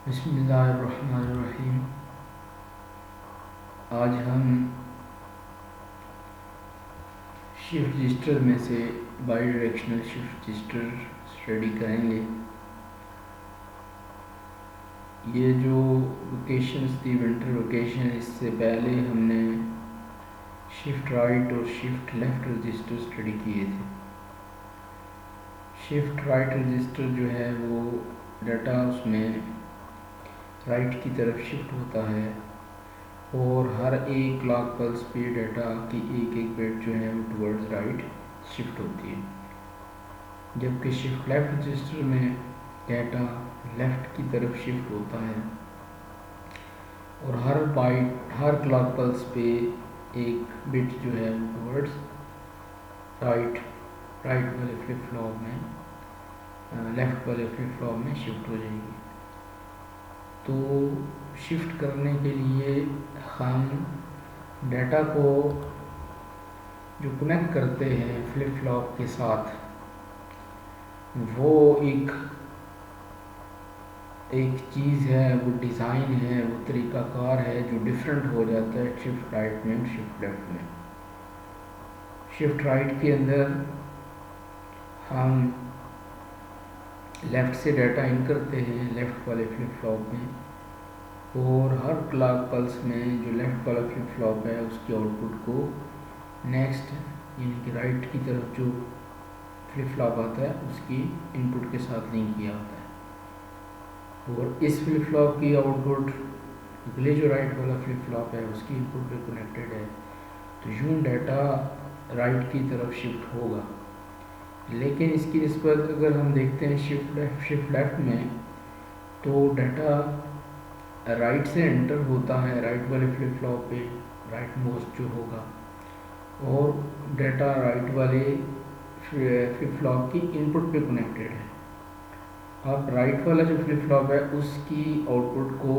बिस्मिल्लाहिर्रहमानिर्रहीम। आज हम शिफ्ट रजिस्टर में से by directional shift register study करेंगे। ये जो वेकेशंस थी, विंटर वेकेशन, इससे पहले हमने शिफ्ट राइट और शिफ्ट लेफ़्ट रजिस्टर स्टडी किए थे। शिफ्ट राइट रजिस्टर जो है वो डाटा उसमें राइट की तरफ शिफ्ट होता है और हर एक क्लॉक पल्स पे डाटा की एक एक बिट जो है वो टुवर्ड्स राइट शिफ्ट होती है, जबकि शिफ्ट लेफ्ट रजिस्टर में डाटा लेफ्ट की तरफ शिफ्ट होता है और हर क्लॉक पल्स पे एक बिट जो है वो टुवर्ड्स राइट वाले फ्लिप फ्लॉप में लेफ्ट वाले फ्लिप फ्लॉप में शिफ्ट हो जाएगी। तो शिफ्ट करने के लिए हम डाटा को जो कनेक्ट करते हैं फ्लिप फ्लॉप के साथ, वो एक चीज़ है, वो डिज़ाइन है, वो तरीक़ाकार है जो डिफरेंट हो जाता है शिफ्ट राइट में, शिफ्ट लेफ्ट में। शिफ्ट राइट के अंदर हम लेफ़्ट से डाटा इन करते हैं लेफ़्ट वाले फ्लिप फ्लॉप में, और हर क्लॉक पल्स में जो लेफ़्ट वाला फ्लिप फ्लॉप है उसके आउटपुट को नेक्स्ट यानी कि राइट की तरफ जो फ्लिप फ्लॉप आता है उसकी इनपुट के साथ लिंक किया होता है, और इस फ्लिप फ्लॉप की आउटपुट अगले जो राइट वाला फ्लिप फ्लॉप है उसकी इनपुट पे कनेक्टेड है। तो यूँ डाटा राइट की तरफ शिफ्ट होगा। लेकिन इसकी निस्बत अगर हम देखते हैं शिफ्ट लेफ्ट में, तो डाटा राइट से एंटर होता है राइट वाले फ्लिप फ्लॉप पे, राइट मोस्ट जो होगा, और डाटा राइट वाले फ्लिप फ्लॉप की इनपुट पे कनेक्टेड है। अब राइट वाला जो फ्लिप फ्लॉप है उसकी आउटपुट को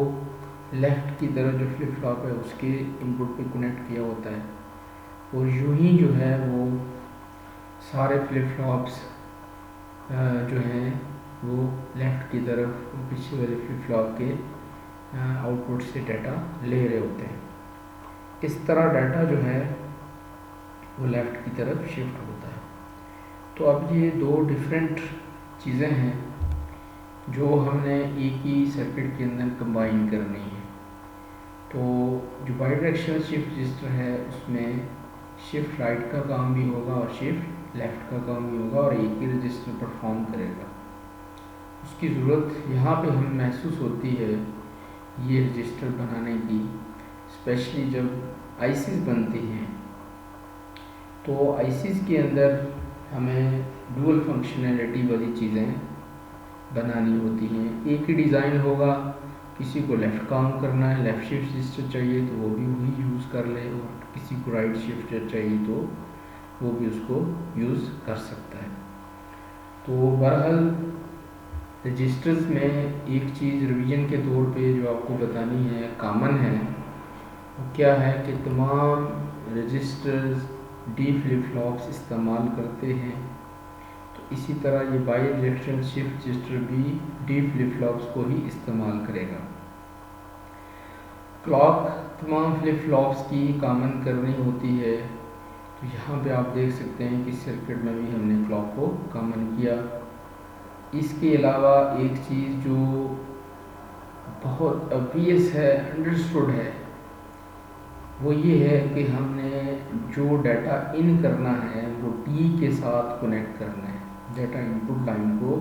लेफ़्ट की तरफ जो फ्लिप फ्लॉप है उसके इनपुट पे कनेक्ट किया होता है, और यूं ही जो है वो सारे फ्लिप फ्लॉप्स जो हैं वो लेफ़्ट की तरफ पीछे वाले फ्लिप फ्लॉप के आउटपुट से डाटा ले रहे होते हैं। इस तरह डाटा जो है वो लेफ़्ट की तरफ शिफ्ट होता है। तो अब ये दो डिफरेंट चीज़ें हैं जो हमने एक ही सर्किट के अंदर कंबाइन करनी है। तो जो बाई डायरेक्शनल शिफ्ट रजिस्टर है उसमें शिफ्ट राइट का काम भी होगा और शिफ्ट लेफ़्ट का काम भी होगा, और एक ही रजिस्टर परफॉर्म करेगा। उसकी ज़रूरत यहाँ पे हमें महसूस होती है ये रजिस्टर बनाने की, स्पेशली जब आईसीज़ बनती हैं। तो आईसीज़ के अंदर हमें डुअल फंक्शनैलिटी वाली चीज़ें बनानी होती हैं। एक ही डिज़ाइन होगा, किसी को लेफ़्ट काम करना है, लेफ़्ट शिफ्ट रजिस्टर चाहिए तो वो भी वही यूज़ कर ले, और किसी को राइट शिफ्ट चाहिए तो वो भी उसको यूज़ कर सकता है। तो बहरहाल रजिस्टर्स में एक चीज़ रिवीजन के तौर पे जो आपको बतानी है, कॉमन है, वो क्या है कि तमाम रजिस्टर्स डी फ्लिप फ्लॉप्स इस्तेमाल करते हैं। तो इसी तरह ये बाई डायरेक्शनल शिफ्ट रजिस्टर भी डी फ्लिप फ्लॉप्स को ही इस्तेमाल करेगा। क्लॉक तमाम फ्लिप फ्लॉप्स की कॉमन करनी होती है। तो यहाँ पे आप देख सकते हैं कि सर्किट में भी हमने क्लॉक को कॉमन किया। इसके अलावा एक चीज़ जो बहुत ऑब्वियस है, अंडरस्टूड है, वो ये है कि हमने जो डाटा इन करना है वो डी के साथ कनेक्ट करना है। डाटा इनपुट लाइन को,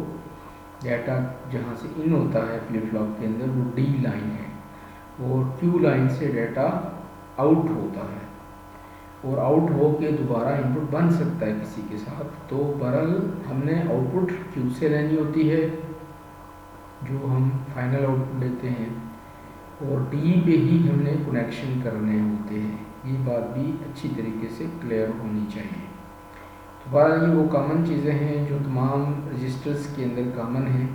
डाटा जहाँ से इन होता है फ्लिप फ्लॉप के अंदर वो डी लाइन है, और क्यू लाइन से डाटा आउट होता है, और आउट हो के दोबारा इनपुट बन सकता है किसी के साथ। तो बहरहाल हमने आउटपुट क्यू से लेनी होती है जो हम फाइनल आउटपुट लेते हैं, और डी पे ही हमने कनेक्शन करने होते हैं। ये बात भी अच्छी तरीके से क्लियर होनी चाहिए। तो बहरहाल ये वो कॉमन चीज़ें हैं जो तमाम रजिस्टर्स के अंदर कॉमन हैं।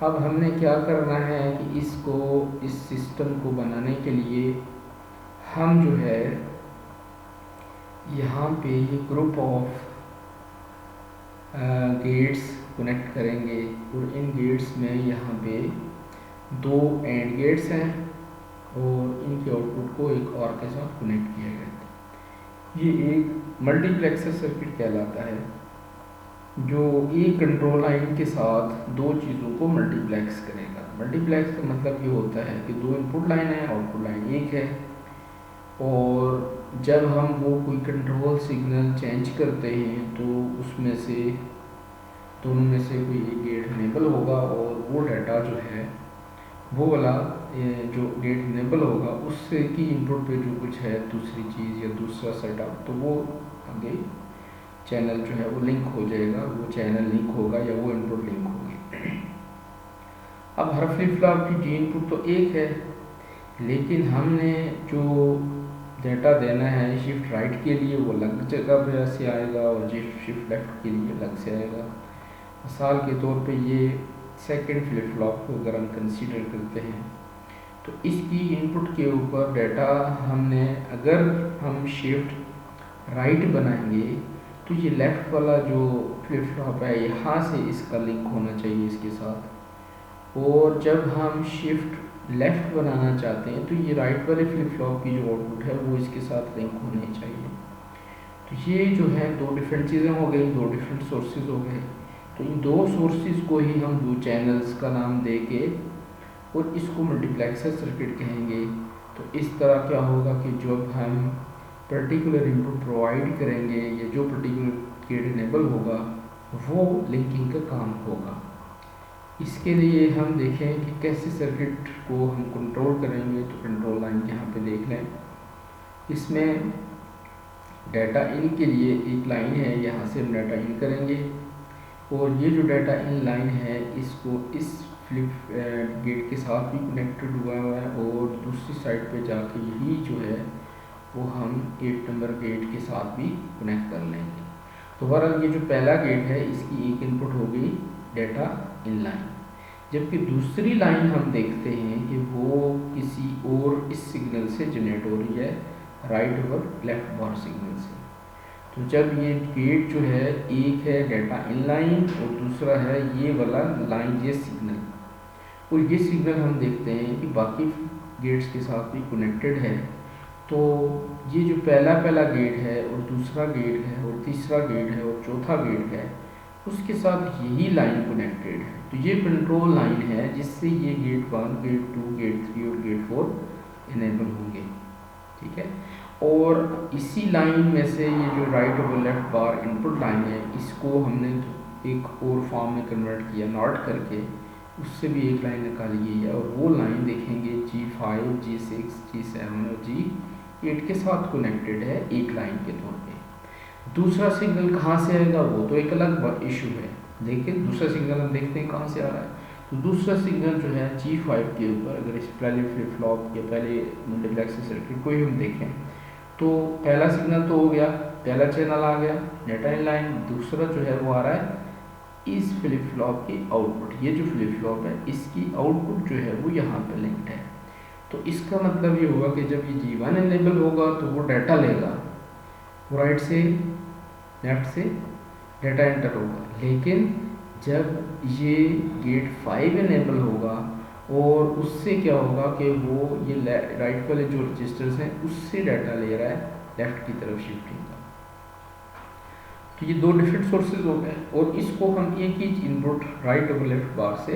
अब हमने क्या करना है कि इस सिस्टम को बनाने के लिए हम जो है यहाँ पे ये ग्रुप ऑफ गेट्स कनेक्ट करेंगे, और इन गेट्स में यहाँ पे दो एंड गेट्स हैं और इनके आउटपुट को एक और के साथ कनेक्ट किया गया है। ये एक मल्टीप्लेक्सर सर्किट कहलाता है जो एक कंट्रोल लाइन के साथ दो चीज़ों को मल्टीप्लेक्स करेगा। मल्टीप्लेक्स का मतलब ये होता है कि दो इनपुट लाइन है, आउटपुट लाइन एक है, और जब हम वो कोई कंट्रोल सिग्नल चेंज करते हैं तो उसमें से दोनों में से कोई एक गेट इनेबल होगा और वो डाटा जो है वो वाला जो गेट इनेबल होगा उससे की इनपुट पे जो कुछ है दूसरी चीज़ या दूसरा सेटअप, तो वो आगे चैनल जो है वो लिंक हो जाएगा, वो चैनल लिंक होगा या वो इनपुट लिंक होगी। अब हर फ्लिप फ्लॉप की जी इनपुट तो एक है, लेकिन हमने जो डाटा देना है शिफ्ट राइट के लिए वो अलग जगह पे से आएगा और शिफ्ट लेफ्ट के लिए अलग से आएगा। मिसाल के तौर पे ये सेकंड फ्लिप फ्लॉप को अगर हम कंसीडर करते हैं तो इसकी इनपुट के ऊपर डाटा हमने अगर हम शिफ्ट राइट बनाएंगे तो ये लेफ़्ट वाला जो फ्लिप फ्लॉप है यहाँ से इसका लिंक होना चाहिए इसके साथ, और जब हम शिफ्ट लेफ़्ट बनाना चाहते हैं तो ये राइट वाले फ्लिप फ्लॉप की जो आउटपुट है वो इसके साथ लिंक होने चाहिए। तो ये जो है दो डिफरेंट चीज़ें हो गई, दो डिफरेंट सोर्सेज हो गए। तो इन दो सोर्सेज को ही हम दो चैनल्स का नाम दे के और इसको मल्टीप्लेक्सर सर्किट कहेंगे। तो इस तरह क्या होगा कि जब हम पर्टिकुलर इनपुट प्रोवाइड करेंगे या जो पर्टिकुलर गेट इनेबल होगा वो लिंकिंग का काम होगा। इसके लिए हम देखें कि कैसे सर्किट को हम कंट्रोल करेंगे। तो कंट्रोल लाइन यहाँ पे देख लें, इसमें डाटा इन के लिए एक लाइन है, यहाँ से हम डाटा इन करेंगे और ये जो डाटा इन लाइन है इसको इस फ्लिप गेट के साथ भी कनेक्टेड हुआ है और दूसरी साइड पे जाके यही जो है वो हम 8 नंबर गेट के साथ भी कनेक्ट कर लेंगे। तो बहरहाल ये जो पहला गेट है इसकी एक इनपुट हो गई डाटा इन लाइन, जबकि दूसरी लाइन हम देखते हैं कि वो किसी और इस सिग्नल से जनरेट हो रही है, राइट और लेफ्ट बार सिग्नल से। तो जब ये गेट जो है एक है डाटा इन लाइन और दूसरा है ये वाला लाइन ये सिग्नल, और ये सिग्नल हम देखते हैं कि बाकी गेट्स के साथ भी कनेक्टेड है। तो ये जो पहला गेट है और दूसरा गेट है और तीसरा गेट है और चौथा गेट है उसके साथ यही लाइन कनेक्टेड है। तो ये कंट्रोल लाइन है जिससे ये गेट 1, गेट 2, गेट 3 और गेट 4 इनेबल होंगे, ठीक है। और इसी लाइन में से ये जो राइट और लेफ्ट बार इनपुट लाइन है इसको हमने एक और फॉर्म में कन्वर्ट किया नॉट करके, उससे भी एक लाइन निकाली गई है और वो लाइन देखेंगे G5, G6, G7 और G8 के साथ कनेक्टेड है एक लाइन के तौर पे। दूसरा सिग्नल कहाँ से आएगा वो तो एक अलग इशू है, लेकिन दूसरा सिग्नल हम देखते हैं कहाँ से आ रहा है। तो दूसरा सिग्नल जो है G5 के ऊपर, अगर इस पहले फ्लिप फ्लॉप या पहले मल्टीप्लेक्सर सर्किट को ही हम देखें तो पहला सिग्नल तो हो गया, पहला चैनल आ गया डाटा इन लाइन, दूसरा जो है वो आ रहा है इस फ्लिप फ्लॉप की आउटपुट। ये जो फ्लिप फ्लॉप है इसकी आउटपुट जो है वो यहाँ पे लिंक्ड है। तो इसका मतलब ये होगा कि जब ये G1 इनेबल होगा तो वो डाटा लेगा, वो राइट से लेफ्ट से डाटा एंटर होगा, लेकिन जब ये गेट 5 इनेबल होगा और उससे क्या होगा कि वो ये राइट वाले जो रजिस्टर्स हैं उससे डाटा ले रहा है लेफ्ट की तरफ शिफ्टिंग का। तो ये दो डिफरेंट सोर्सेज हो गए और इसको हम एक ही इनपुट राइट और लेफ्ट बार से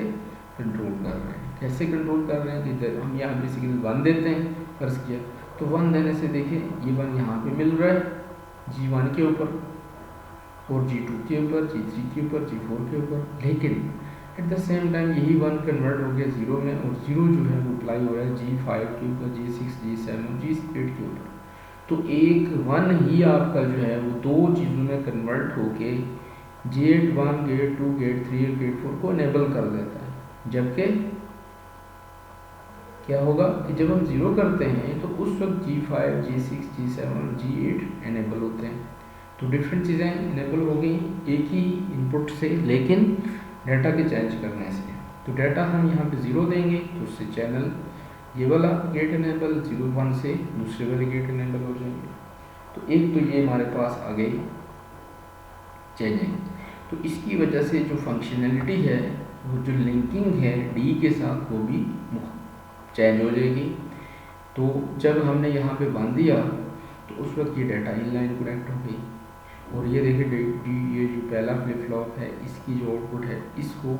कंट्रोल कर रहे हैं। कैसे कंट्रोल कर रहे हैं कि हम यहाँ बेसिकली 1 देते हैं, फर्ज किया तो 1 देने से देखिए ये 1 यहाँ पे मिल रहा है G1 के ऊपर और G2 के ऊपर, G3 के ऊपर, G4 के ऊपर, लेकिन एट द सेम टाइम यही 1 कन्वर्ट हो गया 0 में और 0 जो है वो अप्लाई हो रहा है G5 के ऊपर, G6, G7 और G8 के ऊपर। तो एक 1 ही आपका जो है वो दो चीज़ों में कन्वर्ट होके गेट 1, गेट 2, गेट 3 और गेट 4 को इनेबल कर देता है। जबकि क्या होगा कि जब हम 0 करते हैं तो उस वक्त G5, G6, G7 और G8 इनेबल होते हैं। तो डिफरेंट चीज़ें इनेबल हो गई एक ही इनपुट से, लेकिन डाटा के चेंज करने से। तो डाटा हम यहाँ पे 0 देंगे तो उससे चैनल ये वाला गेट इनेबल 0, 1 से दूसरे वाले गेट इनेबल हो जाएंगे। तो एक तो ये हमारे पास आ गई चेंजिंग। तो इसकी वजह से जो फंक्शनैलिटी है वो जो लिंकिंग है डी के साथ वो भी चेंज हो जाएगी। तो जब हमने यहाँ पे बांध दिया तो उस वक्त ये डाटा इनलाइन कनेक्ट हो गई। और ये देखिए ये जो पहला फ्लिप फ्लॉप है इसकी जो आउटपुट है इसको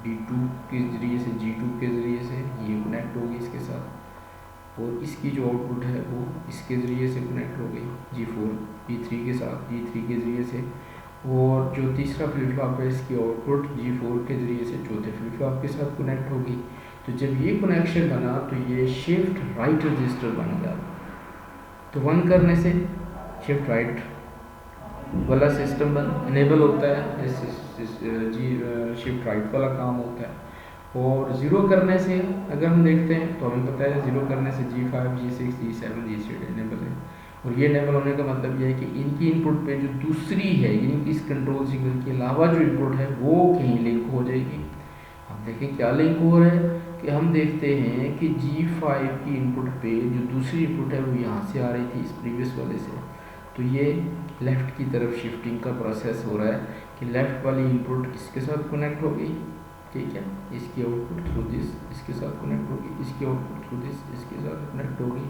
D2 के ज़रिए से G2 के ज़रिए से ये कनेक्ट होगी इसके साथ, और इसकी जो आउटपुट है वो इसके ज़रिए से कनेक्ट हो गई G4 G3 के साथ, G3 के ज़रिए से। और जो तीसरा फ्लिप फ्लॉप है इसकी आउटपुट G4 के ज़रिए से चौथे फ्लिप फ्लॉप के साथ कनेक्ट होगी। तो जब ये कनेक्शन बना तो ये शिफ्ट राइट रजिस्टर बन गया। तो 1 करने से शिफ्ट राइट वाला सिस्टम इनेबल होता है, शिफ्ट राइट वाला काम होता है। और 0 करने से अगर हम देखते हैं तो हमें पता है 0 करने से G5 G6 G7 G8 enable है। और ये इनेबल होने का मतलब यह है कि इनकी इनपुट पे जो दूसरी है यानी इस कंट्रोल सिग्नल के अलावा जो इनपुट है वो कहीं लिंक हो जाएगी। हम देखें क्या लिंक हो रहा है कि हम देखते हैं कि G5 की इनपुट पे जो दूसरी इनपुट है वो यहाँ से आ रही थी इस प्रीवियस वाले से। तो ये लेफ़्ट की तरफ शिफ्टिंग का प्रोसेस हो रहा है कि लेफ़्ट वाली इनपुट इसके साथ कनेक्ट हो गई, ठीक है, इसकी आउटपुट थ्रू दिस इसके साथ कनेक्ट होगी, इसकी आउटपुट थ्रू दिस इसके साथ कनेक्ट होगी,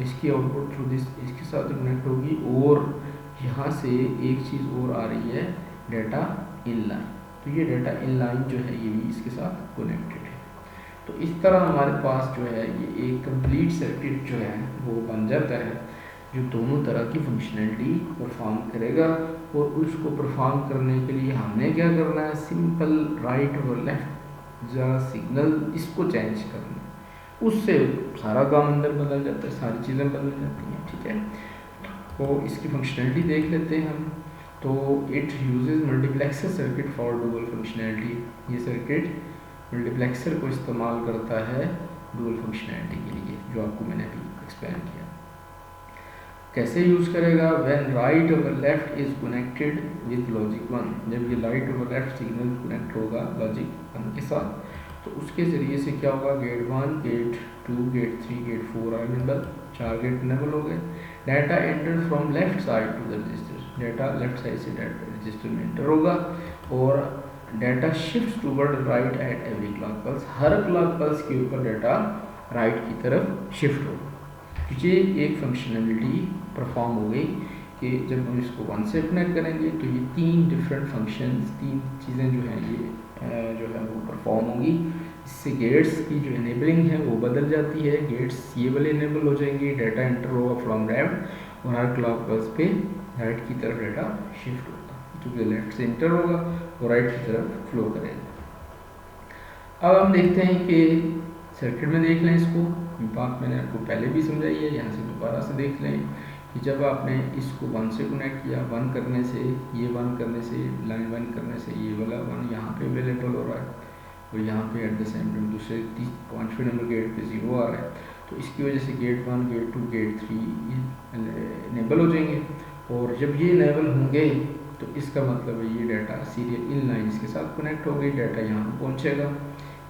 इसकी आउटपुट थ्रू दिस इसके साथ कनेक्ट होगी। और यहाँ से एक चीज़ और आ रही है डाटा इनलाइन। तो ये डाटा इनलाइन जो है ये भी इसके साथ कनेक्टेड है। तो इस तरह हमारे पास जो है ये एक कंप्लीट सर्किट जो है वो बन जाता है जो दोनों तरह की फंक्शनैलिटी परफॉर्म करेगा। और उसको परफॉर्म करने के लिए हमने क्या करना है, सिंपल राइट और लेफ्ट जरा सिग्नल इसको चेंज करना है, उससे सारा काम अंदर बदल जाता है, सारी चीज़ें बदल जाती हैं, ठीक है। तो इसकी फंक्शनैलिटी देख लेते हैं हम। तो it uses multiplexer circuit for dual functionality. ये सर्किट मल्टीप्लेक्सर को इस्तेमाल करता है डुअल फंक्शनैलिटी के लिए, जो आपको मैंने अभी एक्सप्लेन किया। कैसे यूज़ करेगा, व्हेन राइट और left is connected with logic 1। जब ये राइट और लेफ्ट सिग्नल कनेक्ट होगा लॉजिक 1 के साथ तो उसके ज़रिए से क्या होगा, gate 1 gate 2 gate 3 gate 4 are enable, 4 gate enable हो गए। Data enter from left side to the register, data left side से डाटा रजिस्टर में एंटर होगा। और data shift toward right at every clock pulse, her clock pulse के ऊपर data right की तरफ शिफ्ट होगा। ये एक फंक्शनैलिटी परफॉर्म हो गई कि जब हम इसको 1 से कनेक्ट करेंगे तो ये 3 डिफरेंट फंक्शंस, 3 चीज़ें जो हैं ये जो है वो परफॉर्म होंगी। इससे गेट्स की जो इनेबलिंग है वो बदल जाती है, गेट्स ये वाले इनेबल हो जाएंगे, डाटा एंटर होगा फ्रॉम लेफ्ट और हर क्लॉक पल्स पे राइट की तरफ डाटा शिफ्ट होगा, क्योंकि लेफ्ट से एंटर होगा और राइट की तरफ फ्लो करेगा। अब हम देखते हैं कि सर्किट में देख लें इसको, बात मैंने आपको पहले भी समझाई है, यहाँ से दोबारा से देख लें कि जब आपने इसको 1 से कनेक्ट किया, 1 करने से ये 1 करने से लाइन 1 करने से ये वाला 1 यहाँ पे अवेलेबल हो रहा है और यहाँ पे एट द सेम टाइम दूसरे 5वें नंबर गेट पे 0 आ रहा है। तो इसकी वजह से गेट 1 गेट 2 गेट 3 इनेबल हो जाएंगे। और जब ये इनेबल होंगे तो इसका मतलब है ये डाटा सीरियल इन लाइन्स के साथ कनेक्ट हो गई, डाटा यहाँ पर पहुँचेगा।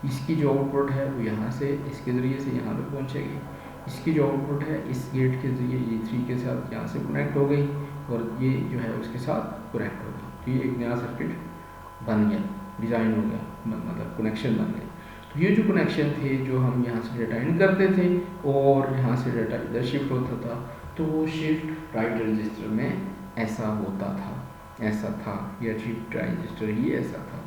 इसकी जो आउटपुट है वो यहाँ से इसके ज़रिए से यहाँ पे पहुँचेगी। इसकी जो आउटपुट है इस गेट के ज़रिए ये 3 के साथ यहाँ से कनेक्ट हो गई और ये जो है उसके साथ कनेक्ट हो गई। तो ये एक नया सर्किट बन गया, डिज़ाइन हो गया, मतलब कनेक्शन बन गया। तो ये जो कनेक्शन थे जो हम यहाँ से डाटा इन करते थे और यहाँ से डाटा इधर शिफ्ट होता था, तो वो शिफ्ट राइट रजिस्टर में ऐसा होता था, ऐसा था, यह शिफ्ट रजिस्टर ही ऐसा था।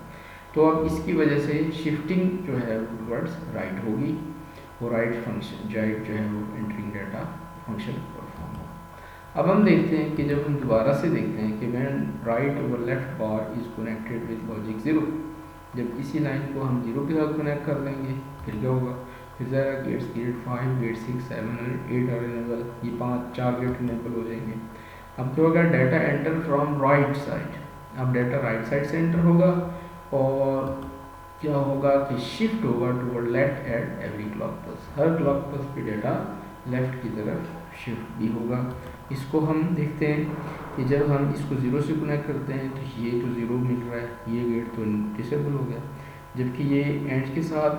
तो अब इसकी वजह से शिफ्टिंग जो है टुवर्ड्स राइट होगी और राइट फंक्शन राइट जो है वो एंटरिंग डाटा फंक्शन परफॉर्म होगा। अब हम देखते हैं कि जब हम दोबारा से देखते हैं कि when right over left bar is connected with logic 0, जब इसी लाइन को हम 0 के साथ कनेक्ट कर देंगे फिर क्या होगा, फिर ज़रा गेट्स गेट 5 गेट 6 7 और 8 आर इनेबल, ये 4 गेट इनेबल हो जाएंगे। अब क्या होगा, data enter from right side, अब डाटा राइट साइड से एंटर होगा और क्या होगा कि शिफ्ट होगा toward left at every clock pulse, her clock pulse पे डाटा लेफ्ट की तरफ शिफ्ट भी होगा। इसको हम देखते हैं कि जब हम इसको 0 से कनेक्ट करते हैं तो ये तो 0 मिल रहा है, ये गेट तो डिसेबल हो गया, जबकि ये एंड के साथ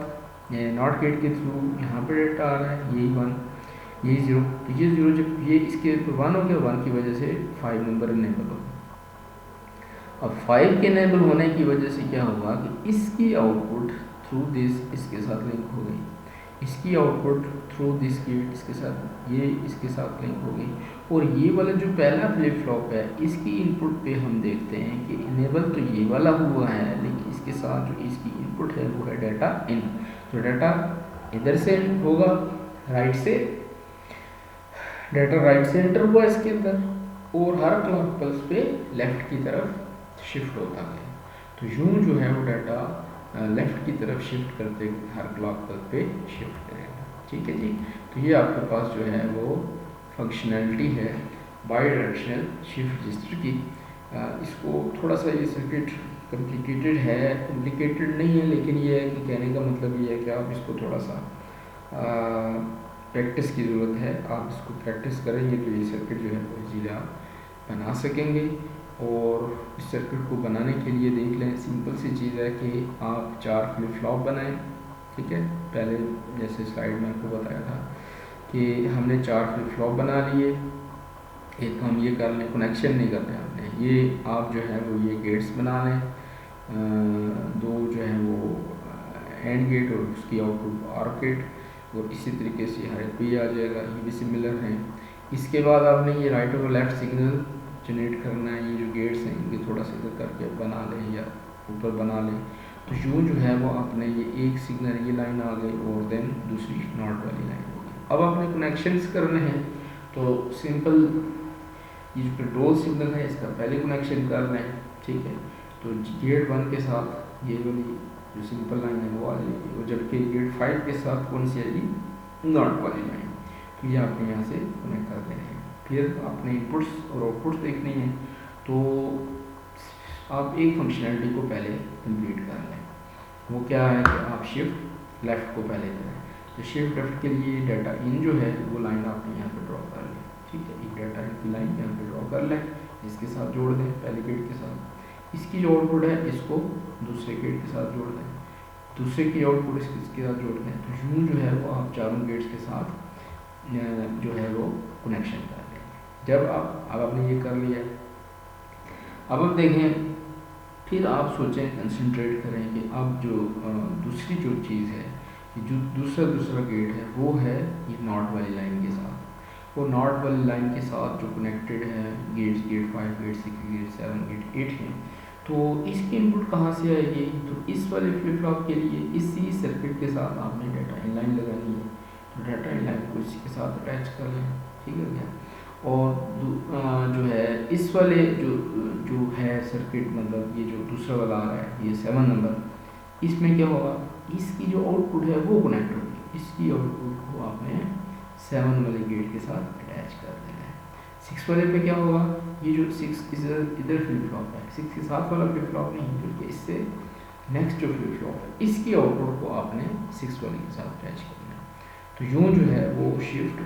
नॉट गेट के थ्रू यहाँ पे डाटा आ रहा है, यही 1 यही 0, तो ये 0 जब ये इसके 1 हो गया, 1 की वजह से 5 नंबर इनेबल हो गया। अब 5 के इनेबल होने की वजह से क्या हुआ कि इसकी आउटपुट थ्रू दिस इसके साथ लिंक हो गई, इसकी आउटपुट थ्रू दिस गेट इसके साथ, ये इसके साथ लिंक हो गई। और ये वाला जो पहला फ्लिप फ्लॉप है इसकी इनपुट पे हम देखते हैं कि इनेबल तो ये वाला हुआ है, लेकिन इसके साथ जो इसकी इनपुट है वो है डाटा इन। तो डाटा इधर से होगा, राइट से, डाटा राइट से एंटर हुआ इसके अंदर, और हर क्लॉक पल्स पे लेफ्ट की तरफ शिफ्ट होता गया। तो यूं जो है वो डाटा लेफ्ट की तरफ शिफ्ट करते हर क्लॉक पल्स पे शिफ्ट करेगा। ठीक है जी। तो ये आपके पास जो है वो फंक्शनैलिटी है बाई डायरेक्शनल शिफ्ट रजिस्टर की। इसको थोड़ा सा ये सर्किट कॉम्प्लिकेटेड है, कॉम्प्लिकेटेड नहीं है, लेकिन ये है कि कहने का मतलब ये है कि आप इसको थोड़ा सा प्रैक्टिस की ज़रूरत है। आप इसको प्रैक्टिस करेंगे तो ये सर्किट जो है वो इजीली आप बना सकेंगे। और इस सर्किट को बनाने के लिए देख लें, सिंपल सी चीज़ है कि आप 4 फ्लिप फ्लॉप बनाएं। ठीक है, पहले जैसे स्लाइड में आपको बताया था कि हमने 4 फ्लिप फ्लॉप बना लिए। एक हम ये कर लें, कनेक्शन नहीं करने आपने, ये आप जो है वो ये गेट्स बना लें, 2 जो है वो एंड गेट और उसकी आउटपुट आर गेट, और इसी तरीके से हर एक भी आ जाएगा, ये भी सिमिलर हैं। इसके बाद आपने ये राइट और लेफ़्ट सिग्नल जनरेट करना है। ये जो गेट्स हैं इनके थोड़ा सा इधर करके बना लें या ऊपर बना लें। तो यूँ जो है वो आपने ये एक सिग्नल, ये लाइन आ गई और देन दूसरी नॉट वाली लाइन हो गई। अब आपने कनेक्शंस करने हैं तो सिंपल ये जो कंट्रोल सिग्नल है इसका पहले कनेक्शन कर लें। ठीक है, तो गेट 1 के साथ ये वाली जो सिंपल लाइन है वो आ जाएगी, और जबकि गेट 5 के साथ कौन सी आएगी, नॉट वाली लाइन। तो ये आपने यहाँ से कनेक्ट कर देने हैं। फिर आपने इनपुट्स और आउटपुट्स देखनी है, तो आप एक फंक्शनैलिटी को पहले कंप्लीट कर लें। वो क्या है कि आप शिफ्ट लेफ़्ट को पहले करें। तो शिफ्ट लेफ़्ट के लिए डाटा इन जो है वो लाइन आपने यहाँ पे ड्रॉ कर लें। ठीक है, एक डाटा इन की लाइन यहाँ पे ड्रॉ कर लें, इसके साथ जोड़ दें पहले गेट के साथ। इसकी जो आउटपुट है इसको दूसरे गेट के साथ जोड़ दें, दूसरे की आउटपुट इसके साथ जोड़ दें। तो यूँ जो है वो आप चारों गेट्स के साथ जो है वो कनेक्शन कर लें। जब अब आपने ये कर लिया, अब आप देखें, फिर आप सोचें, कंसंट्रेट करें कि अब जो दूसरी जो चीज़ है कि जो दूसरा गेट है वो है ये नॉट वाली लाइन के साथ। वो नॉट वाली लाइन के साथ जो कनेक्टेड है gates, gate 5, gate 6, gate 7, gate 8 हैं। तो इसकी इनपुट कहाँ से आएगी, तो इस वाले फ्लिप फ्लॉप के लिए इसी सर्किट के साथ आपने डाटा इन लाइन लगानी है। तो डाटा इन लाइन को इसी के साथ अटैच कर लें। ठीक है क्या, और जो है इस वाले जो है सर्किट, मतलब ये जो दूसरा वाला आ रहा है ये 7 नंबर, इसमें क्या होगा, इसकी जो आउटपुट है वो कनेक्ट होगी। इसकी आउटपुट को आपने 7 वाले गेट के साथ अटैच कर देना है। 6 वाले पे क्या होगा, ये जो 6 इधर फ्लिप फ्लॉप है, 6 के साथ वाला फ्लिप फ्लॉप नहीं, बल्कि इससे नेक्स्ट जो फ्लिप फ्लॉप है इसकी आउटपुट को आपने 6 वाले के साथ अटैच करना है। तो यूँ जो है वो शिफ्ट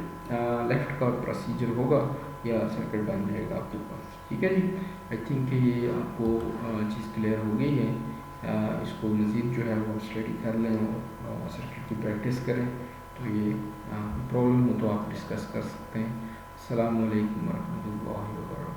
लेफ़्ट का प्रोसीजर होगा या सर्किट बन जाएगा आपके पास। ठीक है जी, आई थिंक ये आपको चीज़ क्लियर हो गई है। इसको मज़ीद जो है वो स्टडी कर लें और सर्किट की प्रैक्टिस करें। तो ये प्रॉब्लम हो तो आप डिस्कस कर सकते हैं। अस्सलामु अलैकुम वरहमतुल्लाहि वबरकातुहू।